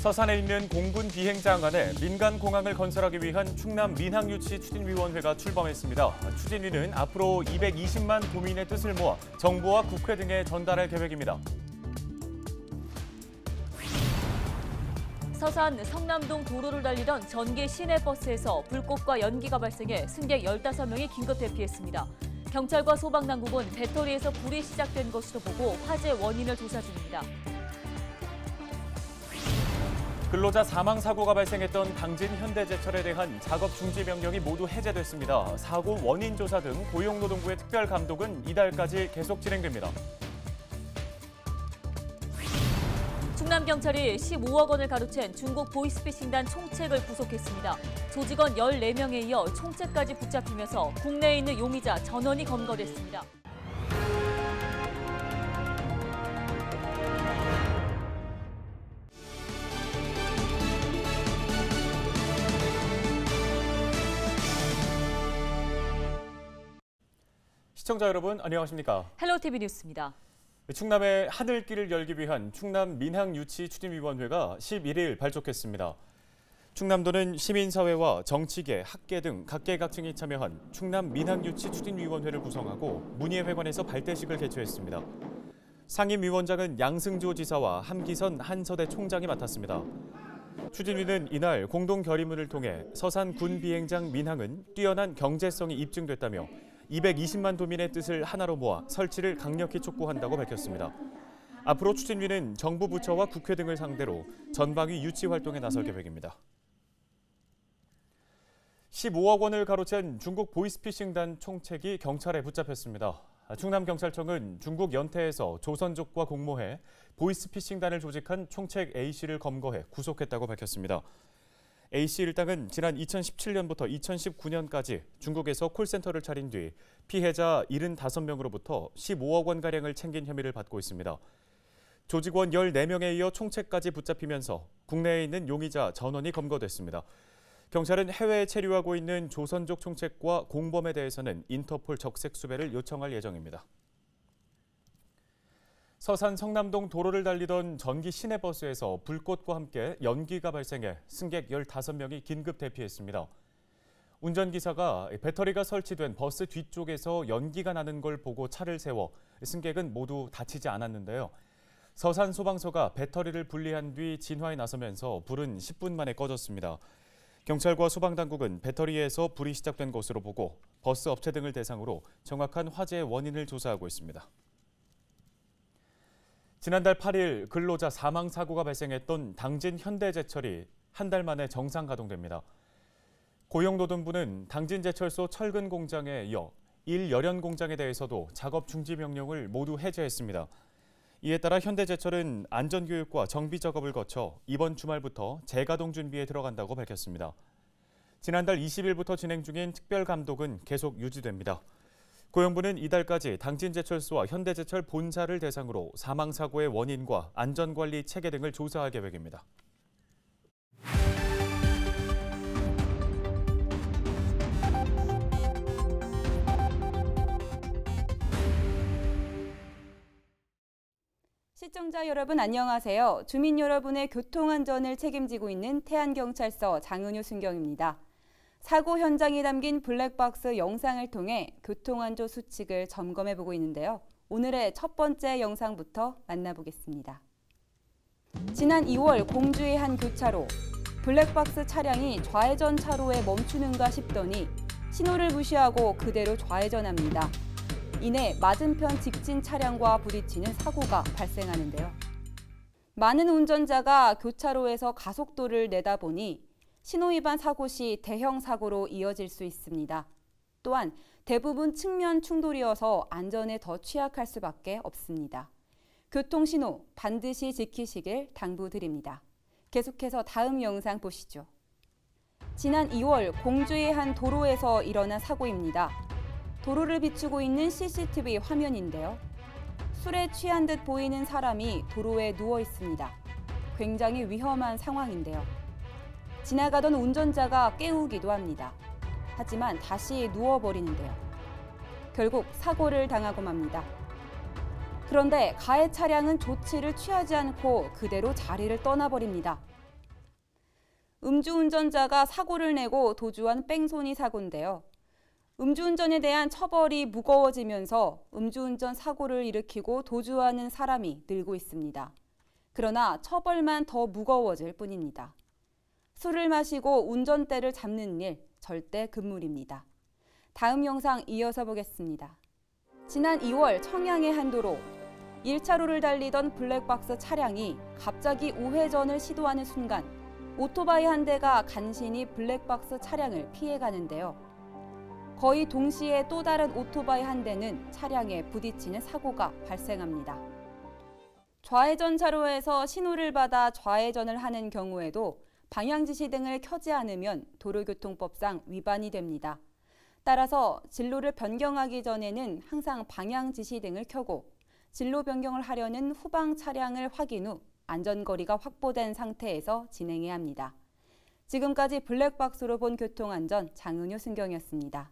서산에 있는 공군 비행장안에 민간 공항을 건설하기 위한 충남 민항유치 추진위원회가 출범했습니다. 추진위는 앞으로 220만 도민의 뜻을 모아 정부와 국회 등에 전달할 계획입니다. 서산 성남동 도로를 달리던 전기 시내버스에서 불꽃과 연기가 발생해 승객 15명이 긴급 대피했습니다. 경찰과 소방당국은 배터리에서 불이 시작된 것으로 보고 화재 원인을 조사 중입니다. 근로자 사망 사고가 발생했던 당진 현대제철에 대한 작업 중지 명령이 모두 해제됐습니다. 사고 원인 조사 등 고용노동부의 특별 감독은 이달까지 계속 진행됩니다. 충남경찰이 15억 원을 가로챈 중국 보이스피싱단 총책을 구속했습니다. 조직원 14명에 이어 총책까지 붙잡히면서 국내에 있는 용의자 전원이 검거됐습니다. 시청자 여러분, 안녕하십니까? 헬로티비 뉴스입니다. 충남의 하늘길을 열기 위한 충남 민항유치 추진위원회가 11일 발족했습니다. 충남도는 시민사회와 정치계, 학계 등 각계각층이 참여한 충남 민항유치 추진위원회를 구성하고 문예회관에서 발대식을 개최했습니다. 상임위원장은 양승조 지사와 함기선 한서대 총장이 맡았습니다. 추진위는 이날 공동 결의문을 통해 서산 군 비행장 민항은 뛰어난 경제성이 입증됐다며 220만 도민의 뜻을 하나로 모아 설치를 강력히 촉구한다고 밝혔습니다. 앞으로 추진위는 정부 부처와 국회 등을 상대로 전방위 유치 활동에 나설 계획입니다. 15억 원을 가로챈 중국 보이스피싱단 총책이 경찰에 붙잡혔습니다. 충남경찰청은 중국 연태에서 조선족과 공모해 보이스피싱단을 조직한 총책 A씨를 검거해 구속했다고 밝혔습니다. A씨 일당은 지난 2017년부터 2019년까지 중국에서 콜센터를 차린 뒤 피해자 75명으로부터 15억 원가량을 챙긴 혐의를 받고 있습니다. 조직원 14명에 이어 총책까지 붙잡히면서 국내에 있는 용의자 전원이 검거됐습니다. 경찰은 해외에 체류하고 있는 조선족 총책과 공범에 대해서는 인터폴 적색 수배를 요청할 예정입니다. 서산 성남동 도로를 달리던 전기 시내버스에서 불꽃과 함께 연기가 발생해 승객 15명이 긴급 대피했습니다. 운전기사가 배터리가 설치된 버스 뒤쪽에서 연기가 나는 걸 보고 차를 세워 승객은 모두 다치지 않았는데요. 서산 소방서가 배터리를 분리한 뒤 진화에 나서면서 불은 10분 만에 꺼졌습니다. 경찰과 소방당국은 배터리에서 불이 시작된 것으로 보고 버스 업체 등을 대상으로 정확한 화재의 원인을 조사하고 있습니다. 지난달 8일 근로자 사망 사고가 발생했던 당진 현대제철이 한 달 만에 정상 가동됩니다. 고용노동부는 당진제철소 철근 공장에 이어 일열연 공장에 대해서도 작업 중지 명령을 모두 해제했습니다. 이에 따라 현대제철은 안전교육과 정비 작업을 거쳐 이번 주말부터 재가동 준비에 들어간다고 밝혔습니다. 지난달 20일부터 진행 중인 특별감독은 계속 유지됩니다. 고용부는 이달까지 당진제철소와 현대제철 본사를 대상으로 사망사고의 원인과 안전관리 체계 등을 조사할 계획입니다. 시청자 여러분 안녕하세요. 주민 여러분의 교통안전을 책임지고 있는 태안경찰서 장은효 순경입니다. 사고 현장이 담긴 블랙박스 영상을 통해 교통안전 수칙을 점검해보고 있는데요. 오늘의 첫 번째 영상부터 만나보겠습니다. 지난 2월 공주의 한 교차로, 블랙박스 차량이 좌회전 차로에 멈추는가 싶더니 신호를 무시하고 그대로 좌회전합니다. 이내 맞은편 직진 차량과 부딪히는 사고가 발생하는데요. 많은 운전자가 교차로에서 가속도를 내다보니 신호위반 사고 시 대형 사고로 이어질 수 있습니다. 또한 대부분 측면 충돌이어서 안전에 더 취약할 수밖에 없습니다. 교통신호 반드시 지키시길 당부드립니다. 계속해서 다음 영상 보시죠. 지난 2월 공주의 한 도로에서 일어난 사고입니다. 도로를 비추고 있는 CCTV 화면인데요. 술에 취한 듯 보이는 사람이 도로에 누워 있습니다. 굉장히 위험한 상황인데요. 지나가던 운전자가 깨우기도 합니다. 하지만 다시 누워버리는데요. 결국 사고를 당하고 맙니다. 그런데 가해 차량은 조치를 취하지 않고 그대로 자리를 떠나버립니다. 음주운전자가 사고를 내고 도주한 뺑소니 사고인데요. 음주운전에 대한 처벌이 무거워지면서 음주운전 사고를 일으키고 도주하는 사람이 늘고 있습니다. 그러나 처벌만 더 무거워질 뿐입니다. 술을 마시고 운전대를 잡는 일 절대 금물입니다. 다음 영상 이어서 보겠습니다. 지난 2월 청양의 한 도로 1차로를 달리던 블랙박스 차량이 갑자기 우회전을 시도하는 순간 오토바이 한 대가 간신히 블랙박스 차량을 피해가는데요. 거의 동시에 또 다른 오토바이 한 대는 차량에 부딪히는 사고가 발생합니다. 좌회전 차로에서 신호를 받아 좌회전을 하는 경우에도 방향지시 등을 켜지 않으면 도로교통법상 위반이 됩니다. 따라서 진로를 변경하기 전에는 항상 방향지시 등을 켜고 진로 변경을 하려는 후방 차량을 확인 후 안전거리가 확보된 상태에서 진행해야 합니다. 지금까지 블랙박스로 본 교통안전 장은효 순경이었습니다.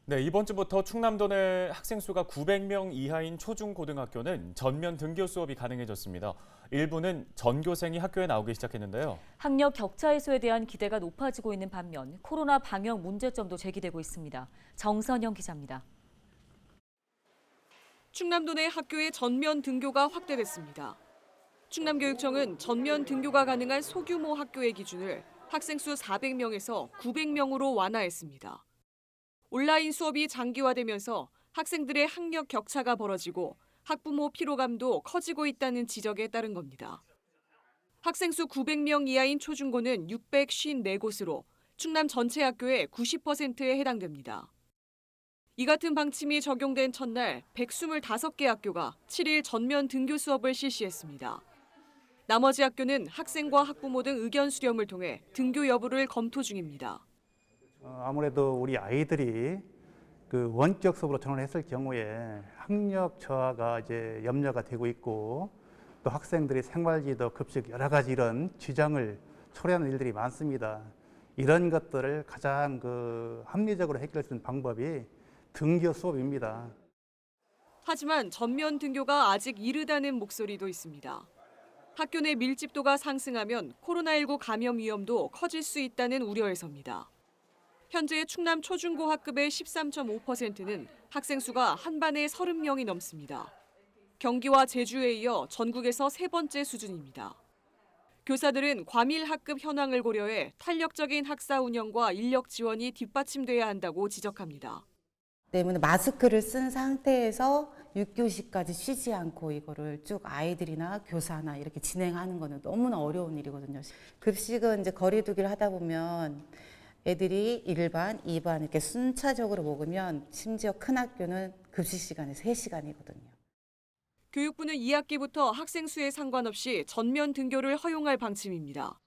네, 이번 주부터 충남도 내 학생 수가 900명 이하인 초중고등학교는 전면 등교 수업이 가능해졌습니다. 일부는 전교생이 학교에 나오기 시작했는데요. 학력 격차 해소에 대한 기대가 높아지고 있는 반면 코로나 방역 문제점도 제기되고 있습니다. 정선영 기자입니다. 충남도 내 학교의 전면 등교가 확대됐습니다. 충남교육청은 전면 등교가 가능한 소규모 학교의 기준을 학생 수 400명에서 900명으로 완화했습니다. 온라인 수업이 장기화되면서 학생들의 학력 격차가 벌어지고 학부모 피로감도 커지고 있다는 지적에 따른 겁니다. 학생 수 900명 이하인 초중고는 654곳으로 충남 전체 학교의 90%에 해당됩니다. 이 같은 방침이 적용된 첫날 125개 학교가 7일 전면 등교 수업을 실시했습니다. 나머지 학교는 학생과 학부모 등 의견 수렴을 통해 등교 여부를 검토 중입니다. 아무래도 우리 아이들이 그 원격 수업으로 전환을 했을 경우에 학력 저하가 이제 염려가 되고 있고 또 학생들이 생활지도, 급식 여러 가지 이런 지장을 초래하는 일들이 많습니다. 이런 것들을 가장 합리적으로 해결할 수 있는 방법이 등교 수업입니다. 하지만 전면 등교가 아직 이르다는 목소리도 있습니다. 학교 내 밀집도가 상승하면 코로나19 감염 위험도 커질 수 있다는 우려에서입니다. 현재 충남 초중고 학급의 13.5%는 학생 수가 한 반에 30명이 넘습니다. 경기와 제주에 이어 전국에서 세 번째 수준입니다. 교사들은 과밀 학급 현황을 고려해 탄력적인 학사 운영과 인력 지원이 뒷받침돼야 한다고 지적합니다. 때문에 마스크를 쓴 상태에서 6교시까지 쉬지 않고 이거를 쭉 아이들이나 교사나 이렇게 진행하는 거는 너무나 어려운 일이거든요. 급식은 이제 거리두기를 하다 보면 애들이 1반, 2반 이렇게 순차적으로 먹으면 심지어 큰 학교는 급식 시간이 3시간이거든요. 교육부는 2학기부터 학생 수에 상관없이 전면 등교를 허용할 방침입니다.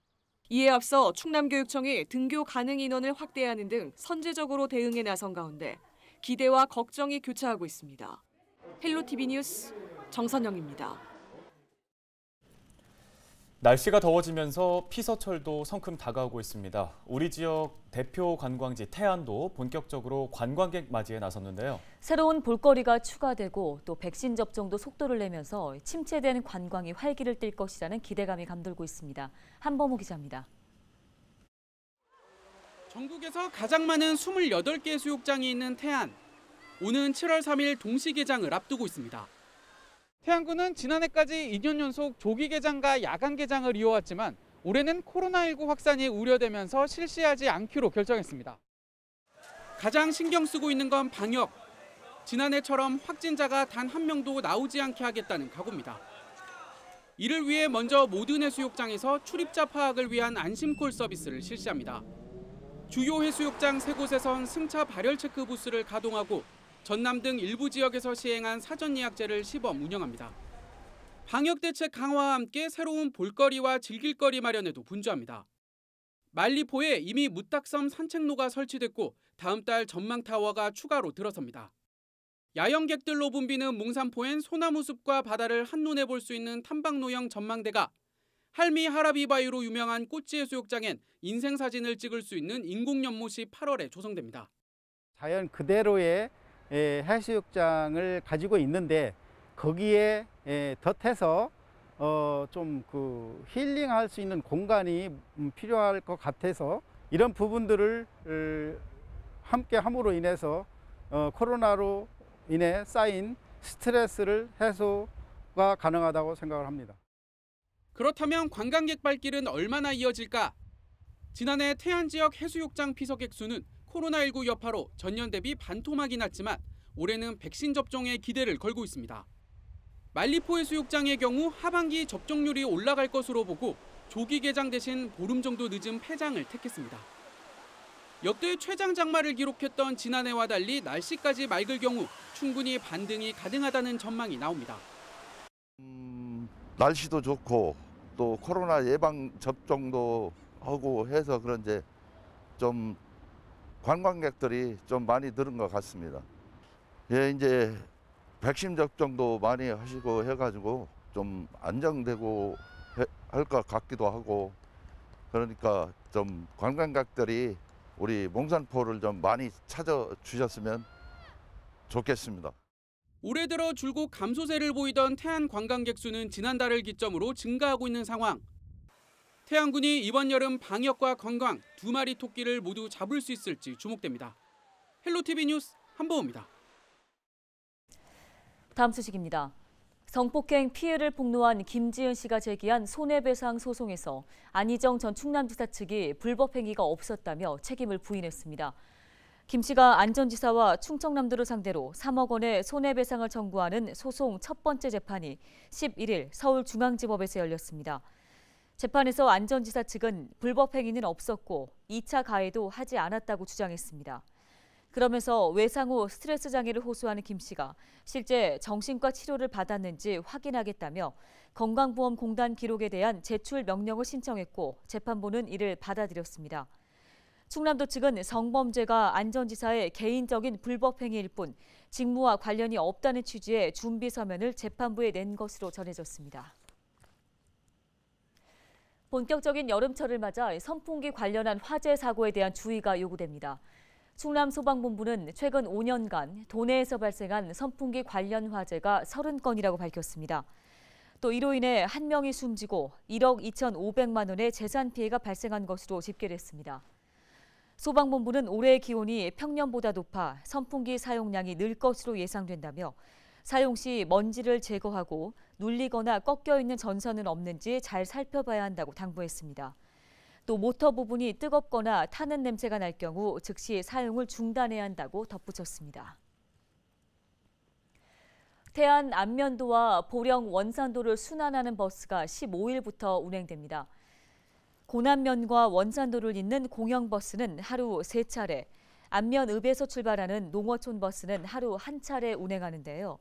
이에 앞서 충남교육청이 등교 가능 인원을 확대하는 등 선제적으로 대응에 나선 가운데 기대와 걱정이 교차하고 있습니다. 헬로티비 뉴스 정선영입니다. 날씨가 더워지면서 피서철도 성큼 다가오고 있습니다. 우리 지역 대표 관광지 태안도 본격적으로 관광객 맞이에 나섰는데요. 새로운 볼거리가 추가되고 또 백신 접종도 속도를 내면서 침체된 관광이 활기를 띨 것이라는 기대감이 감돌고 있습니다. 한범호 기자입니다. 전국에서 가장 많은 28개 수욕장이 있는 태안. 오는 7월 3일 동시 개장을 앞두고 있습니다. 태안군은 지난해까지 2년 연속 조기 개장과 야간 개장을 이어왔지만 올해는 코로나19 확산이 우려되면서 실시하지 않기로 결정했습니다. 가장 신경 쓰고 있는 건 방역. 지난해처럼 확진자가 단 한 명도 나오지 않게 하겠다는 각오입니다. 이를 위해 먼저 모든 해수욕장에서 출입자 파악을 위한 안심콜 서비스를 실시합니다. 주요 해수욕장 3곳에선 승차 발열 체크 부스를 가동하고 전남 등 일부 지역에서 시행한 사전 예약제를 시범 운영합니다. 방역 대책 강화와 함께 새로운 볼거리와 즐길거리 마련에도 분주합니다. 만리포에 이미 무딱섬 산책로가 설치됐고 다음 달 전망타워가 추가로 들어섭니다. 야영객들로 붐비는 몽산포엔 소나무 숲과 바다를 한눈에 볼 수 있는 탐방로형 전망대가, 할미 하라비 바위로 유명한 꼬치 해수욕장엔 인생사진을 찍을 수 있는 인공연못이 8월에 조성됩니다. 자연 그대로의 해수욕장을 가지고 있는데 거기에 덧해서 좀 힐링할 수 있는 공간이 필요할 것 같아서 이런 부분들을 함께 함으로 인해서 코로나로 인해 쌓인 스트레스를 해소가 가능하다고 생각을 합니다. 그렇다면 관광객 발길은 얼마나 이어질까? 지난해 태안 지역 해수욕장 피서객 수는 코로나19 여파로 전년 대비 반토막이 났지만 올해는 백신 접종에 기대를 걸고 있습니다. 말리포 해수욕장의 경우 하반기 접종률이 올라갈 것으로 보고 조기 개장 대신 보름 정도 늦은 폐장을 택했습니다. 역대 최장 장마를 기록했던 지난해와 달리 날씨까지 맑을 경우 충분히 반등이 가능하다는 전망이 나옵니다. 날씨도 좋고 또 코로나 예방 접종도 하고 해서 그런지 좀 관광객들이 좀 많이 늘은 것 같습니다. 예, 이제 백신 접종도 많이 하시고 해가지고 좀 안정되고 할 것 같기도 하고 그러니까 좀 관광객들이 우리 몽산포를 좀 많이 찾아주셨으면 좋겠습니다. 올해 들어 줄곧 감소세를 보이던 태안 관광객 수는 지난달을 기점으로 증가하고 있는 상황. 태안군이 이번 여름 방역과 관광 두 마리 토끼를 모두 잡을 수 있을지 주목됩니다. 헬로티비 뉴스 한보호입니다. 다음 소식입니다. 성폭행 피해를 폭로한 김지은 씨가 제기한 손해배상 소송에서 안희정 전 충남지사 측이 불법 행위가 없었다며 책임을 부인했습니다. 김 씨가 안 전 지사와 충청남도를 상대로 3억 원의 손해배상을 청구하는 소송 첫 번째 재판이 11일 서울중앙지법에서 열렸습니다. 재판에서 안 전 지사 측은 불법 행위는 없었고 2차 가해도 하지 않았다고 주장했습니다. 그러면서 외상 후 스트레스 장애를 호소하는 김 씨가 실제 정신과 치료를 받았는지 확인하겠다며 건강보험공단 기록에 대한 제출 명령을 신청했고 재판부는 이를 받아들였습니다. 충남도 측은 성범죄가 안 전 지사의 개인적인 불법 행위일 뿐 직무와 관련이 없다는 취지의 준비 서면을 재판부에 낸 것으로 전해졌습니다. 본격적인 여름철을 맞아 선풍기 관련한 화재 사고에 대한 주의가 요구됩니다. 충남소방본부는 최근 5년간 도내에서 발생한 선풍기 관련 화재가 30건이라고 밝혔습니다. 또 이로 인해 1명이 숨지고 1억 2,500만 원의 재산 피해가 발생한 것으로 집계됐습니다. 소방본부는 올해의 기온이 평년보다 높아 선풍기 사용량이 늘 것으로 예상된다며 사용 시 먼지를 제거하고 눌리거나 꺾여 있는 전선은 없는지 잘 살펴봐야 한다고 당부했습니다. 또 모터 부분이 뜨겁거나 타는 냄새가 날 경우 즉시 사용을 중단해야 한다고 덧붙였습니다. 태안 안면도와 보령 원산도를 순환하는 버스가 15일부터 운행됩니다. 고남면과 원산도를 잇는 공영버스는 하루 3차례, 안면읍에서 출발하는 농어촌 버스는 하루 1차례 운행하는데요.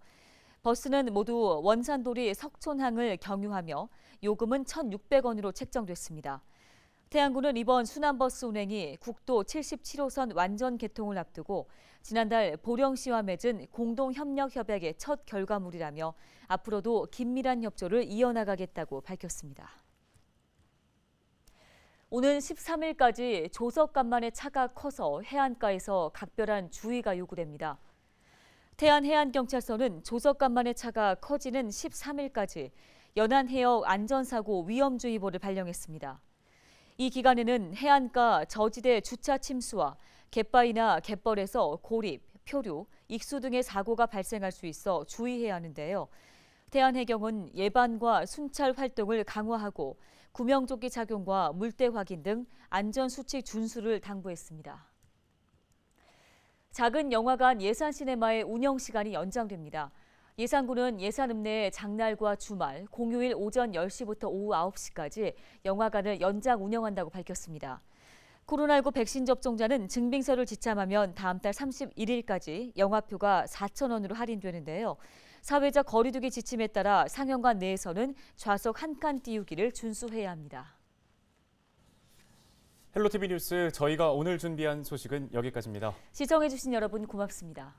버스는 모두 원산도리 석촌항을 경유하며 요금은 1,600원으로 책정됐습니다. 태안군은 이번 순환버스 운행이 국도 77호선 완전 개통을 앞두고 지난달 보령시와 맺은 공동협력협약의 첫 결과물이라며 앞으로도 긴밀한 협조를 이어나가겠다고 밝혔습니다. 오는 13일까지 조석간만의 차가 커서 해안가에서 각별한 주의가 요구됩니다. 태안해안경찰서는 조석간만의 차가 커지는 13일까지 연안해역 안전사고 위험주의보를 발령했습니다. 이 기간에는 해안가 저지대 주차 침수와 갯바위나 갯벌에서 고립, 표류, 익수 등의 사고가 발생할 수 있어 주의해야 하는데요. 태안해경은 예반과 순찰 활동을 강화하고 구명조끼 착용과 물때 확인 등 안전수칙 준수를 당부했습니다. 작은 영화관 예산시네마의 운영시간이 연장됩니다. 예산군은 예산읍 내 장날과 주말, 공휴일 오전 10시부터 오후 9시까지 영화관을 연장 운영한다고 밝혔습니다. 코로나19 백신 접종자는 증빙서를 지참하면 다음 달 31일까지 영화표가 4,000원으로 할인되는데요. 사회적 거리두기 지침에 따라 상영관 내에서는 좌석 1칸 띄우기를 준수해야 합니다. 헬로티비 뉴스 저희가 오늘 준비한 소식은 여기까지입니다. 시청해주신 여러분 고맙습니다.